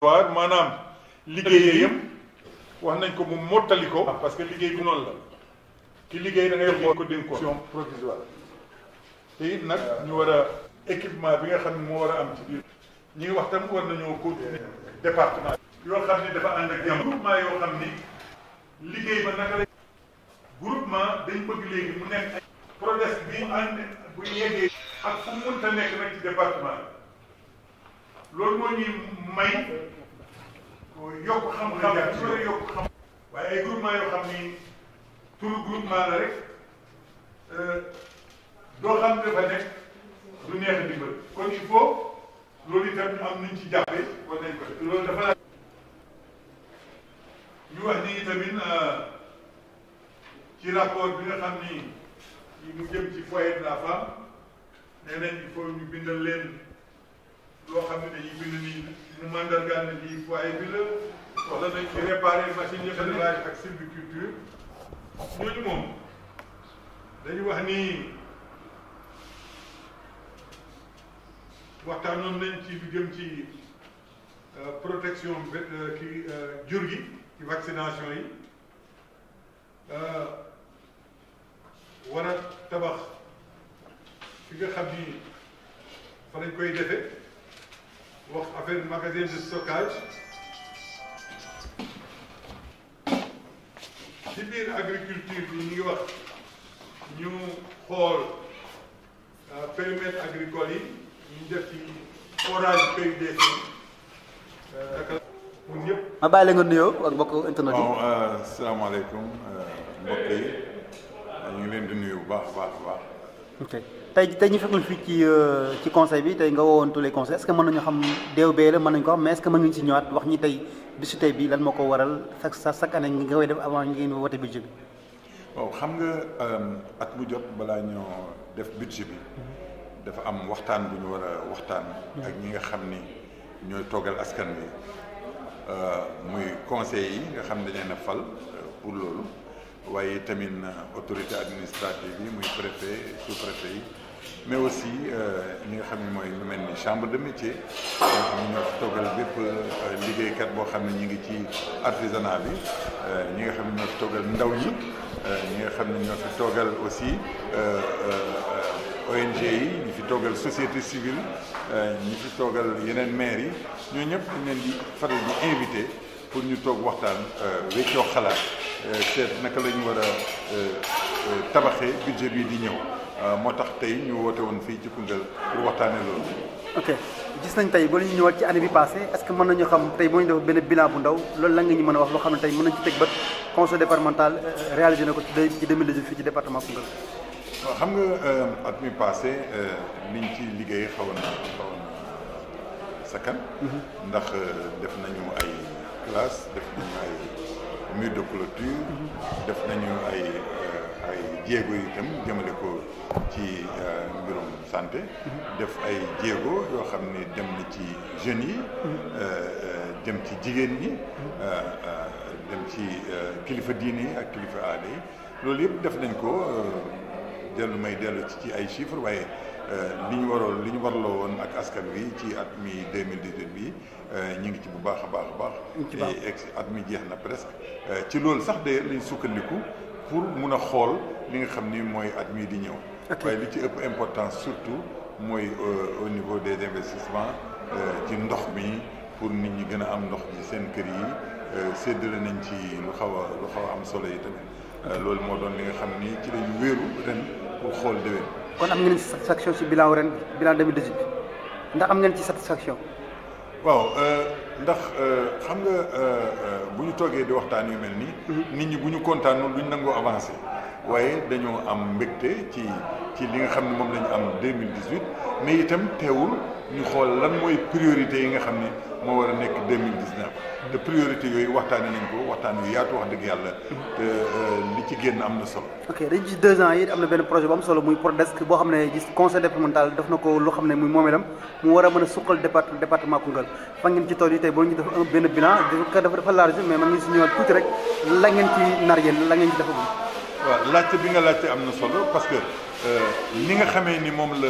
waaw maanaam liggéeyam wax nañ ko mu mottali ko parce que liggéey bi noonu la ki liggéey da ngay xool ko dénkoon provisoire te it nag ñu war a équipement bi nga xam ne moo war a am ci biir ñi ngi wax tam war nañoo continuer département yoo xam ni dafa ànd ak jàmm groupement yoo xam ni liggéey ba naka la groupement dañ bëgg léegi mu nekk ay projet bi ànd bu yeggee ak fu mu mënta nekk nag ci département loolu moo ñuy may yokk xam-xam su war a yokk xam waaye ay groupement yoo xam ni turu groupement la rek doo xam dafa nekk du neex a dimbal kon il faut loolu itam ñu am nuñ ci jàppee war nañ ko def loolu dafa la ñu wax ni tamit ci rapport bi nga xam ni mu jëm ci foyer de la femme nee nañ il faut ñu bindal leen loo xam ne dañuy bind ni mu mandargaal ne lii foyer bi la wala nañ ci réparer machine élevage ak sylviculture ñooñu moom dañu wax ni waxtaanoon nañ ci lu jëm ci protection kii jur gi ci vaccination yi war a tabax fi nga xam ni fa lañ koy defee wax affaire magasin de stockage ci biir agriculture bi ñu ngi wax ñu xool périmètre agricole yi ñu def ci forage PUDC pour ñëpp. ma bàyyi la nga nuyoo ak mbokk internet yi. waaw salaamaaleykum mbokk yi ñu ngi leen di nuyu bu baax a baax a baax. ok tey ñu fekk fii ci conseil bi tey nga woowoon tous les conseils est-ce que mën nañu xam DOB la mën nañu ko xam mais est-ce que mën nañu si ñëwaat wax ñi tey bisu tey bi lan moo ko waral chaque année nga koy def avant ngeen wote budget bi. waaw xam nga at mu jot balaa ñoo def budget bi dafa am waxtaan bu ñu war a waxtaan ak ñi nga xam ni ñooy toogal askan wi muy conseil yi nga xam ne dañ leen a fal pour loolu waaye tamit autorité administrative yi muy préfet sous-préfet yi mais aussi ñi nga xam ne mooy lu mel ni chambre de métier ñu ñoo fi toogal bépp liggéeykat boo xam ne ñi ngi ci artisanat bi ñi nga xam ne ñoo fi toogal ndaw ñi ñi nga xam ne ñoo fi toogal aussi ONG yi ñi fi toogal société civile ñi fi toogal yeneen maires yi ñoo ñëpp dañ leen di faral di invité pour ñu toog waxtaan weccoo xalaat seet naka la ñu war a tabaxee budget bi di ñëw moo tax tey ñu woote woon fii ci Koungheul pour waxtaanee loolu. ok gis nañ tey boo ñu ñëwaat ci année bi passée est-ce que mën nañu xam tey boo ñu def benn bilan bu ndaw loolu la nga ñu mën a wax loo xam ne tey mën nañu ci teg bët conseil départemental réalisé na ko ci 2018 fii ci département Koungheul. waaw xam nga at mi passé liñ ci liggéey xaw na sakkan. ndax def nañu ay classe def nañu ay mur de clôture. def nañu ay jéego yi itam jëmale ko ci mbirum santé. def ay jéego yoo xam ne dem na ci jeunes yi. dem ci jigéen ñi. dem ci kilifa diine yi ak kilifa aada yi loolu yëpp def nañ ko. dellu ci ay chiffres waaye li ñu warloo woon ak askan wi ci at mi 2018 bi ñu ngi ci bu baax a baax. at mi jeex na presque ci loolu sax de lañ sukkandiku pour mun a xool li nga xam ni mooy at mi di ñëw. waaye li ci ëpp importance surtout mooy au niveau des investissements ci ndox mi pour nit ñi gën a am ndox ci seen kër yi séddale nañ ci lu xaw a am solo yi tamit. loolu moo doon li nga xam ni ci lañu wéeru ren pour xool déwén. kon am ngeen ci satisfaction ci bilan ren bilan 2018 ndax am ngeen ci satisfaction. waaw ndax xam nga bu ñu toogee di waxtaan yu mel nii. nit ñi bu ñu kontaanul duñ nangoo avancé waaye dañoo am mbégte ci li nga xam ne moom la ñu am 2018 mais itam teewul ñu xool lan mooy priorité yi nga xam ne moo war a nekk 2019 te priorité yooyu waxtaanee nañ ko waxtaan yu yaatu wax dëgg yàlla te li ci génn am na solo. ok dañu ci 2 ans yi am na benn projet bu am solo muy PRODESC boo xam ne gis conseil départemental def na ko loo xam ne muy moomeelam mu war a mën a suqal département Koungheul fa ngeen ci tool yi tey boo ñu def benn bilan dafa large mais man ngi si ñëwaat tuuti rek la ngeen ci nar yéen la ngeen ci defagum. waaw laajte bi nga laajte am na solo parce que ni nga xamee ni moom la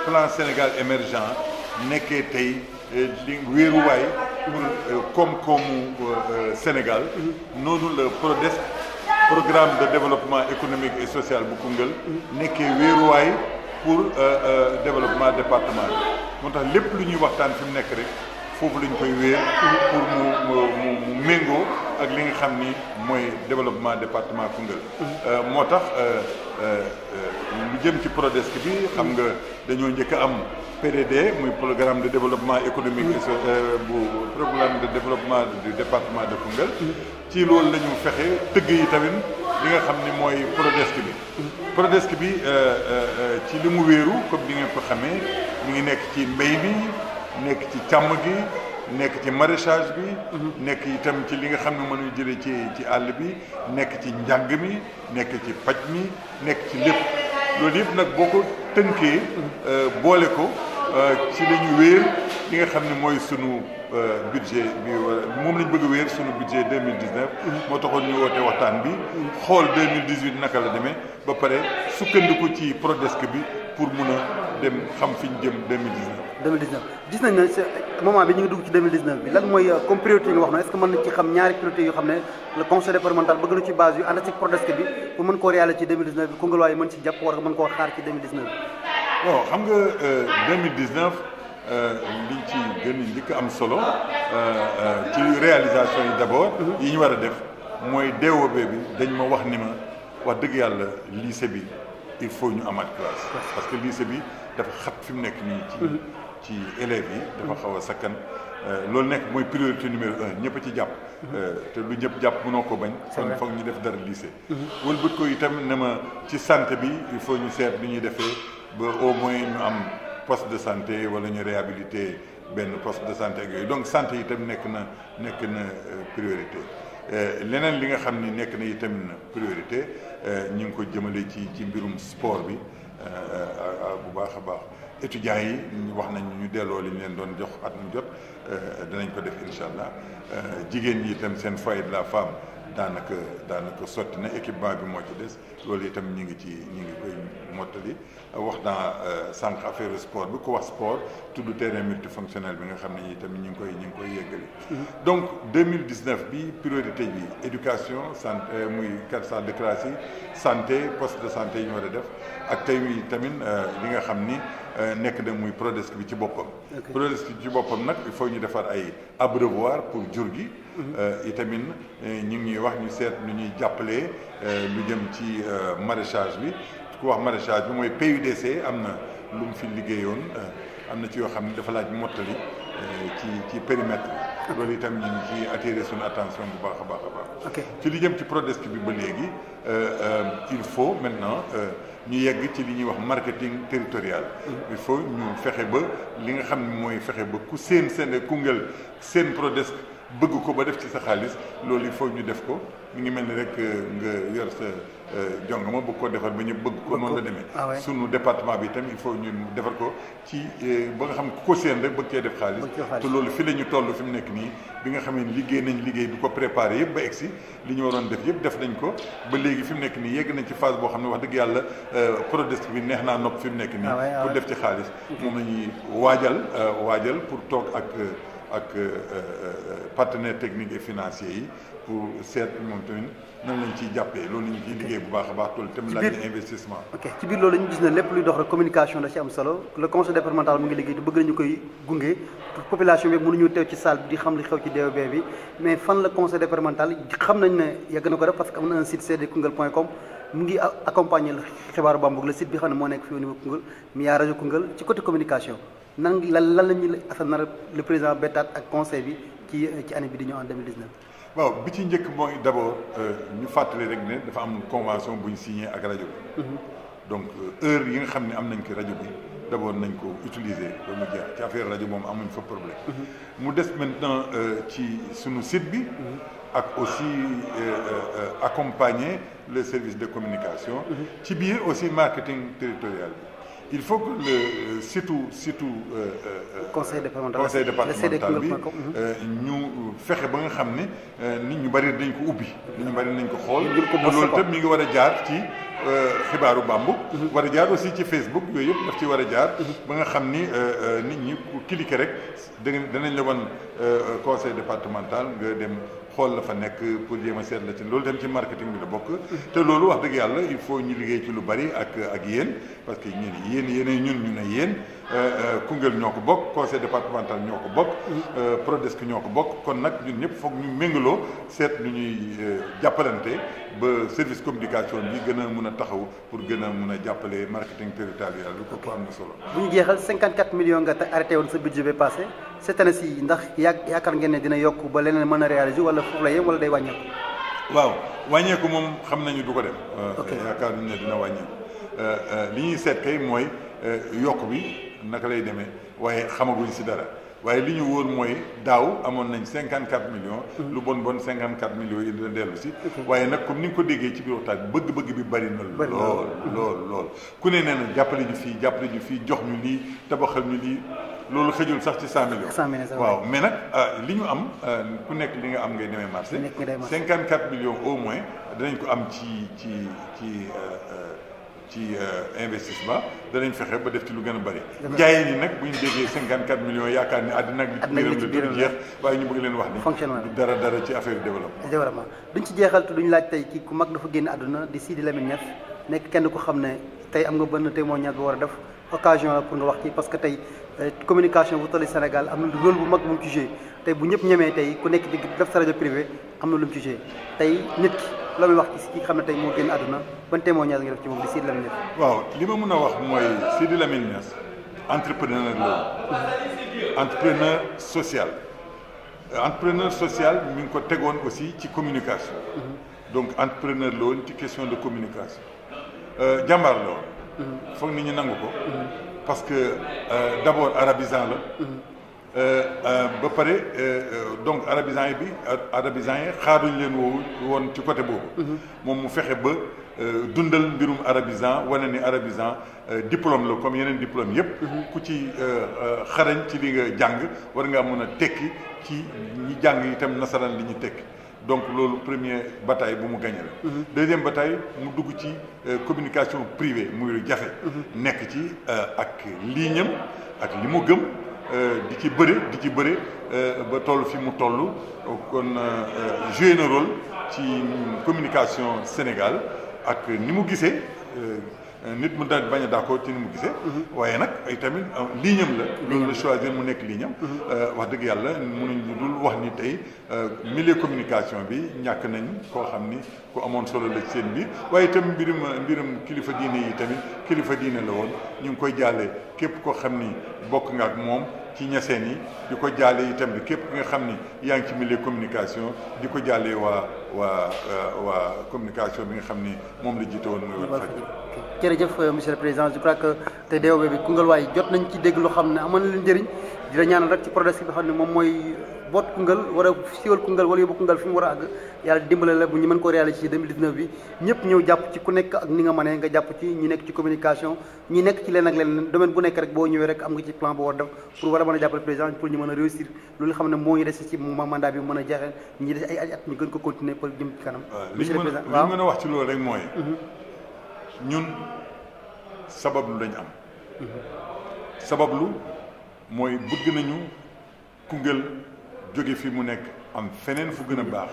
plan Sénégal émergent nekkee tey li wéeruwaay pour koom-koomu Sénégal noonu la PRODESC programme de développement économique et social bu Koungheul nekkee wéeruwaay pour développement département bi moo tax lépp lu ñuy waxtaan fi mu nekk rek foofu lañ koy wéer pour mu méngoo ak li nga xam ni mooy développement département Koungheul moo tax lu jëm ci PRODESC bi xam nga dañoo njëkk a am PDD muy programme de développement économique bu programme de développement du département de Koungheul ci loolu la ñu fexe tëgg yi tamit li nga xam ni mooy PRODESC bi ci li mu wéeru comme ni ngeen ko xamee mi ngi nekk ci mbéy bi nekk ci càmm gi nekk ci maraîchage bi nekk itam ci li nga xam ne mënuy jëlee ci àll bi nekk ci njàng mi nekk ci paj mi nekk ci lépp loolu yëpp nag boo ko tënkee boole ko ci la ñu wéer li nga xam ne mooy sunu budget bi moom lañ bëgg a wéer sunu budget 2019 moo taxoon ñu woote waxtaan bi xool 2018 naka la demee ba pare sukkandiku ci PRODESC bi pour mun a dem xam fi ñu jëm 2019 gis nañ ne moment bi ñu ngi dugg ci 2019 bi lan mooy comme priorité yi nga wax na est-ce que mën nañ ci xam ñaari priorité yoo xam ne le conseil départemental bëgg na ci base yu ànd ci PRODESC bi pour mën koo réaliser ci 2019 bi Koungheul waaye mën ci jàpp war nga mën koo xaar ci 2019 bi bon xam nga 2019 liñ ci gën a njëkk am solo ci réalisation yi d'abord yi ñu war a def mooy DOB bi dañ ma wax ni ma wax dëgg yàlla lycée bi il faut ñu amaat classe parce que lycée bi dafa xat fi mu nekk nii ci élèves yi dafa xaw a sakkan loolu nekk mooy priorité numéro 1 ñëpp a ci jàpp te lu ñëpp jàpp mënoo ko bañ kon foog ñu def dara lycée wëlbët ko itam ne ma ci santé bi il faut ñu seet li ñuy defee ba au moins ñu am poste de santé wala ñu réhabiliter benn poste de santé ak yooyu donc santé itam nekk na priorité leneen li nga xam ni nekk na itam priorité ñu ngi ko jëmale ci mbirum sport bi bu baax a baax étudiants yi wax nañ ñu delloo li ñu leen doon jox at mu jot danañ ko def incha allah jigéen ñi itam seen foyer de la femme daanaka sotti na équipement bi moo ci des loolu itam ñu ngi koy mottali wax naa sànq affaire sport bi ku wax sport tudd terrain multifonctionnel bi nga xam ne itam ñu ngi koy yeggali. donc 2019 bi priorité bi éducation santé muy 4 salles de classe yi santé poste de santé yi ñu war a def ak tey tamit li nga xam ni nekk na muy PRODESC bi ci boppam. PRODESC bi ci boppam nag il faut ñu defar ay abreuvoir pour jur gi. itamit ñu ngi ñuy wax ñu seet nu ñuy jàppalee lu jëm ci maraîchage bi ku wax maraîchage bi mooy PUDC am na lu mu fi liggéeyoon am na ci yoo xam ne dafa laaj mottali ci périmètre bi loolu itam ñu ngi ci attirer suñu attention bu baax a baax. ci li jëm ci PRODESC bi ba léegi il faut maintenant ñu yegg ci li ñuy wax marketing territorial. il faut ñu fexe ba li nga xam ne mooy fexe ba ku seen Koungheul seen PRODESC bëgg ko ba def ci sa xaalis loolu il faut ñu def ko mi ngi mel ni rek nga yor sa jongama bëgg ko defar ba ñëpp bëgg ko noonu la demee sunu département bi itam il faut ñu defar ko ci ba nga xam ku ko seen rek bëgg cee def xaalis te loolu fi la ñu toll fi mu nekk nii bi nga xam ne liggéey nañ liggéey bi ko préparé yëpp ba egsi li ñu waroon def yëpp def nañ ko ba léegi fi mu nekk nii yegg nañ ci phase boo xam ne wax dëgg yàlla PRODESC bi neex naa nopp fi mu nekk nii pour def ci xaalis moom la ñuy waajal pour toog ak partenaires techniques et financiers yi pour seet moom tamit nan lañ ciy jàppee loolu ñu ciy liggéey bu baax a baax tool tamit laaj na investissement. ci biir loolu ñu gis ne lépp luy dox rek communication da ci am solo le conseil départemental mu ngi liggéey te bëgg nañu koy gunge pour population bi mënuñu teew ci salle bi di xam li xew ci DOB bi mais fan la conseil départemental xam nañ ne yegg na ko def parce que am na un site cdkoungheul.com mu ngi accompagner xibaaru Bambouk le site bi xam ne moo nekk fii au niveau Koungheul mi yaa rajo Koungheul ci côté communication lan la ñuy Assane nar le président bettaat ak conseil bi ci année bi di ñëw en 2019. waaw bi ci njëkk mooy d'abord ñu fàttali rek ne dafa am convention bu ñu signé ak rajo bi. donc heure yi nga xam ne am nañ ko rajo bi d'abord nañ ko utiliser ba mu jeex ci affaire rajo moom amuñ fa problème. mu des maintenant ci sunu site bi. ak aussi accompagner le service de communication. ci biir aussi marketing territorial bi. il faut que le surtout conseil départemental bi ñu fexe ba nga xam ne nit ñu bari dañ ko ubbi nit ñu bari nañ ko xool loolu tam mi ngi war a jaar ci xibaaru Bambuk. war a jaar aussi ci Facebook yooyu yëpp daf ci war a jaar. ba nga xam ni nit ñi ku cliquer rek danañ la wan conseil départemental nga dem xool la fa nekk pour jéem a seet la ci loolu dem ci marketing bi la bokk. te loolu wax dëgg yàlla il faut ñu liggéey ci lu bari ak yéen parce que yéen ñu ne yéen Koungheul ñoo ko bokk conseil départemental ñoo ko bokk. Prodesc ñoo ko bokk kon nag ñun ñëpp foog ñu méngaloo seet lu ñuy jàppalante ba service communication bi gën a mun a taxaw pour gën a mun a jàppale marketing territorial bi kooku am na solo. bu ñu jeexal 54 millions nga arrêté woon sa budget bi passé cette année ci ndax yaakaar ngeen ne dina yokk ba leneen mën a réaliser wala foofu la yem wala day wàññeeku. waaw wàññeeku moom xam nañu du ko def. yaakaar nañu ne dina wàññeeku li ñuy seet kay mooy yokk bi naka lay demee waaye xamaguñ ci dara. waaye li ñu wóor mooy daaw amoon nañ 54 millions. lu bon 54 millions yi dina dellu si. waaye nag comme ni nga ko déggee ci biir waxtaan bëgg-bëgg bi bari na. lool ku ne nee na jàppale ñu fii jox ñu lii tabaxal ñu lii loolu xëjul sax ci 100 millions. 100 millions waaw mais nag li ñu am ku nekk li nga am ngay demee marché. 54 millions au moins danañ ko am ci investissement danañ fexe ba def ci lu gën a bari. njaayeen yi nag bu ñu déggee 54 millions yaakaar ni àddina ak li ci biiram la jeex waaye ñu bëgg leen wax ni fonctionnement dara ci affaire développement. duñ ci jeexal te duñ laaj tey kii ku mag dafa génn àdduna di Sidi Lamine Niass nekk kenn ko xam ne tey am nga benn témoignage bu war a def occasion la pour nga wax ci parce que tey communication bu tolli Sénégal am na rôle bu mag bu mu ci joué tey bu ñëpp ñemee tey ku nekk di def sa rajo privé am na lu mu ci joué tey nit ki la muy wax ci ki xam ne tey moo génn àdduna ban témoignage nga def ci moom di Sidi Lamine Niass. waaw li ma mën a wax mooy Sidi Lamine Niass entrepreneur la entrepreneur social mi ngi ko tegoon aussi ci communication. donc entrepreneur la woon ci question de communication jàmbaar la woon. foog nit ñi nangu ko. parce que d'abord arabisant la. ba pare donc arabisant yi xaaruñ leen woon ci côté boobu. moom mu fexe ba dundal mbirum arabisant wane ni arabisant diplôme la comme yeneen diplôme yépp ku ci xarañ ci li nga jàng war ngaa mën a tekki ci ñi jàng itam nasaraan li ñu tekki donc loolu première bataille bu mu gagné la. deuxième bataille mu dugg ci communication privée muy lu jafe. nekk ci ak liiñam ak li mu gëm. di ci bëre ba toll fi mu toll kon joué na rôle ci communication Sénégal ak ni mu gisee nit mu da bañ a d'accord ci ni mu gisee. waaye nag ay tamit liiñam la. loolu la choisir mu nekk liiñam. wax dëgg yàlla mënuñ dul wax ni tey milieu communication bi ñàkk nañ koo xam ni ku amoon solo la ci seen biir waaye itam mbirum kilifa diine yi tamit kilifa diine la woon ñu ngi koy jàllee képp koo xam ni bokk nga ak moom. ci ñaseen yi di ko jàllee itam bi képp nga xam ni yaa ngi ci milieu communication di ko jàllee waa communication bi nga xam ni moom la jiite woon muy Walfadjri. jërëjëf monsieur le président je crois que te DOB bi Koungheul waaye jot nañ ci dégg loo xam ne amoon na leen njëriñ di la ñaanal rek ci Prodesc bi xam ne moom mooy boot Koungheul war a siiwal Koungheul wala yóbbu Koungheul fi mu war a àgg yàlla dimbale la bu ñu mën ko réaliser ci 2019 bi ñëpp ñëw jàpp ci ku nekk ak ni nga mënee nga jàpp ci ñi nekk ci communication ñi nekk ci leen ak leen domaine bu nekk rek boo ñëwee rek am nga ci plan boo war def pour war a mën a jàppale président pour ñu mën a réussir loolu xam ne moo ñu des ci mandat bi mën a jeexee ñi des ay at ñu gën ko continuer pour jëm ci kanam. monsieur le président li mën a wax ci loolu rek mooy ñun sabablu lañ am. sabablu mooy bëgg nañu Koungheul jóge fi mu nekk am feneen fu gën a baax.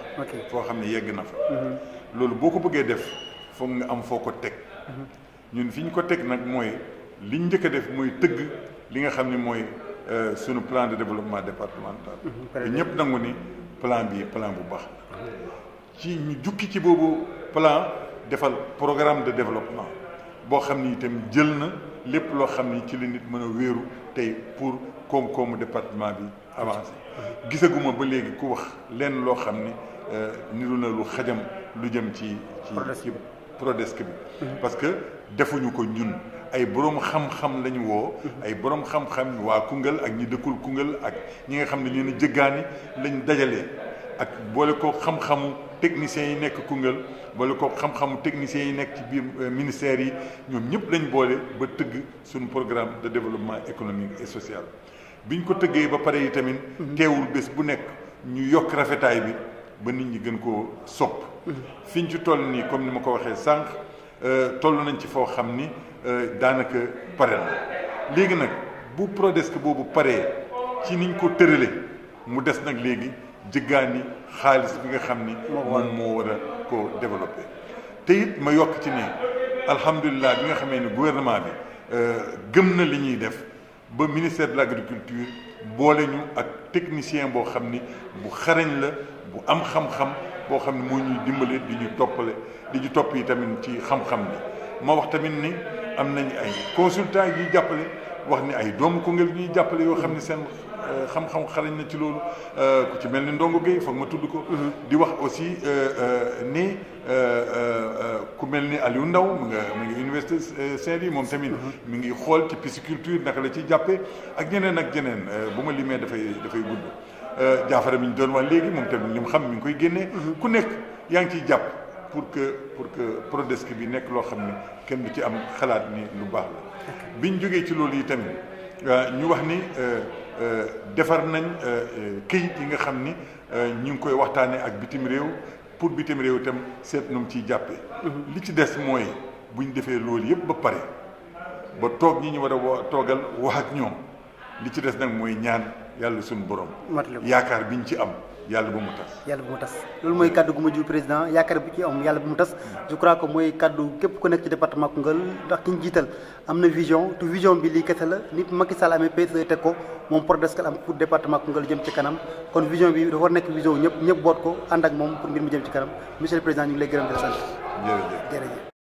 foo xam ne yegg na fa. loolu boo ko bëggee def foog nga am foo ko teg. ñun fi ñu ko teg nag mooy li ñu njëkk a def mooy tëgg li nga xam ne mooy sunu plan de développement départemental. te ñëpp nangu ni plan bi plan bu baax ci ñu jukki ci boobu plan defal programme de développement boo xam ni itam jël na lépp loo xam ni ci la nit mën a wéeru tey pour koom-koomu département bi avancé gisaguma ba léegi ku wax lenn loo xam ni niru na lu xajam lu jëm ci Prodesc bi parce que defuñu ko ñun ay borom xam-xam lañu woo ay borom xam-xam waa Koungheul ak ñi dëkkul Koungheul ak ñi nga xam ne leen jëggaani lañ dajalee ak boole ko xam-xamu techniciens yi nekk Koungheul boole ko xam-xamu techniciens yi nekk ci biir ministères yi ñoom ñëpp lañ boole ba tëgg suñu programme de développement économique et social biñ ko tëggee ba pare yi tamit teewul bés bu nekk ñu yokk rafetaay bi ba nit ñi gën koo sopp fiñ ci toll nii comme ni ma ko waxee sànq toll nañ ci foo xam ni daanaka pare na léegi nag bu Prodesc boobu paree ci niñ ko tërale mu des nag léegi jëggaani xaalis bi nga xam ni moom moo war a ko développé te it ma yokk ci ne alhamdulilah bi nga xamee ni gouvernement bi gëm na li ñuy def ba ministère de l'agriculture boole ñu ak technicien boo xam ni bu xarañ la bu am xam-xam boo xam ne moo ñuy dimbale di ñu toppale di ñu topp yi tamit ci xam-xam bi ma wax tamit ni am nañ ay consultants yi jàppale wax ni ay doomu Koungheul ñuy jàppale yoo xam ne seen xam-xam xarañ na ci loolu ku ci mel ni Ndongo Gueye foog ma tudd ko di wax aussi ni ku mel ni Aliou Ndaw mu ngi université Saint-Louis moom tamit mi ngi xool ci pisciculture naka la ciy jàppee ak ñeneen ak ñeneen bu ma limee dafay gudd jaafara mi ñu doon wax léegi moom tamit li mu xam mi ngi koy génnee ku nekk yaa ngi ciy jàpp pour que Prodesc bi nekk loo xam ne kenn du ci am xalaat ni lu baax la biñ jógee ci loolu yi tamit ñu wax ni defar nañ këyit yi nga xam ni ñu ngi koy waxtaanee ak bitim réew pour bitim réew itam seet nu mu ciy jàppee. li ci des mooy buñ defee loolu yëpp ba pare ba toog ñi ñu war a toogal wax ak ñoom li ci des nag mooy ñaan yàlla suñu borom. yaakaar biñ ci am yàlla bu mu tas. yàlla bu mu tas loolu mooy kaddu gu mujj président yaakaar bi ci am yàlla bu mu tas je crois que mooy kaddu képp ku nekk ci département Koungheul ndax ki ñu jiital am na vision te vision bi lii kese la nit Macky Sall amee PSE teg ko moom Prodesc am pour département Koungheul jëm ci kanam kon vision bi dafa war nekk vision ñëpp boot ko ànd ak moom pour mbir mi jëm ci kanam monsieur le président ñu ngi lay gërëm di la sant. jërëjëf.